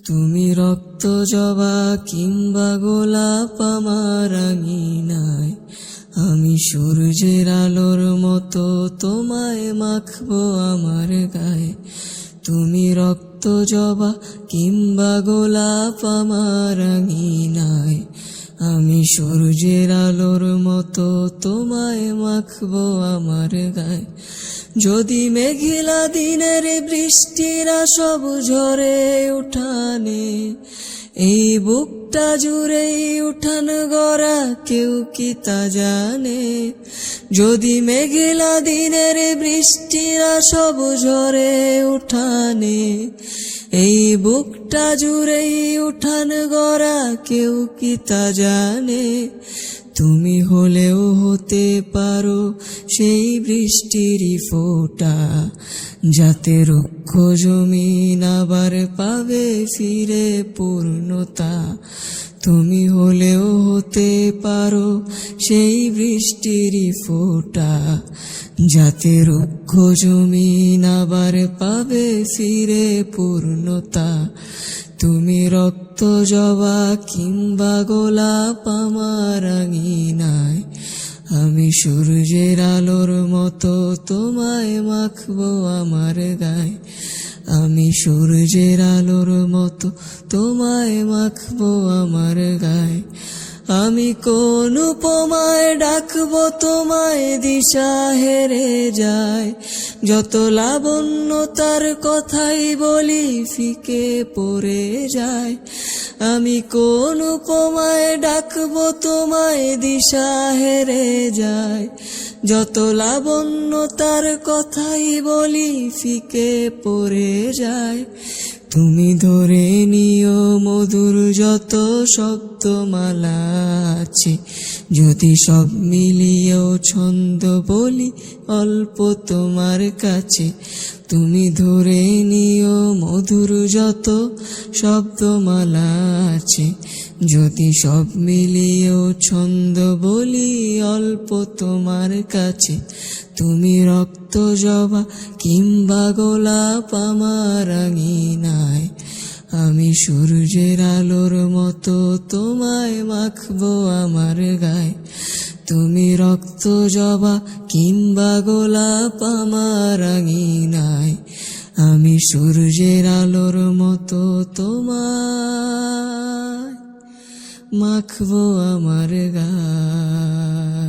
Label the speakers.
Speaker 1: তুমি রক্ত জবা কিংবা গোলাপ আমার আঙিনায়, আমি সূর্যের আলোর মতো তোমায় মাখবো আমার গায়ে। তুমি রক্ত জবা কিংবা গোলাপ আমার আঙিনায়, আমি সূর্যের আলোর মতো তোমায় মাখবো আমার গায়ে। যদি মেঘলা দিনের বৃষ্টিরা সব ঝরে উঠানে, এই বুকটা জুড়েই উঠান গড়া কেউ কি তা জানে। যদি মেঘলা দিনের বৃষ্টিরা সব ঝরে উঠানে, এই বুকটা জুড়েই উঠান গড়া কেউ কি তা জানে। তুমি হলেও হতে পারো সেই বৃষ্টিরই ফোঁটা, যাতে রুক্ষ জমিন আবার পাবে ফিরে পূর্ণতা। তুমি হলেও হতে পারো সেই বৃষ্টিরই ফোঁটা, যাতে রুক্ষ জমিন আবার পাবে ফিরে পূর্ণতা। তুমি রক্ত জবা কিংবা গোলাপ আমার আঙিনায়, আমি সূর্যের আলোর মতো তোমায় মাখবো আমার গায়ে। আমি সূর্যের আলোর মতো তোমায় মাখবো আমার গায়ে। আমি কোন উপমায় ডাকবো তোমায় দিশা হেরে যায়, যত লাবণ্য তার কথাই বলি ফিকে পড়ে যায়। আমি কোন উপমায় ডাকবো তোমায় দিশা হেরে যায়, যত লাবণ্য তার কথাই বলি ফিকে পড়ে যায়। তুমি ধরে নিও মধুর যত শব্দমালা আছে, যদি সব মিলিয়েও ছন্দ বলি অল্প তোমার কাছে। তুমি ধরে নিও মধুর যত শব্দমালা আছে, যদি সব মিলিয়েও ছন্দ বলি অল্প তোমার কাছে। তুমি রক্ত জবা কিংবা গোলাপ আমার আঙিনায়, আমি সূর্যের আলোর মতো তোমায় মাখবো আমার গায়ে। তুমি রক্ত জবা কিংবা গোলাপ আমার আঙিনায়, আমি সূর্যের আলোর মতো তোমায় মাখবো আমার গায়ে।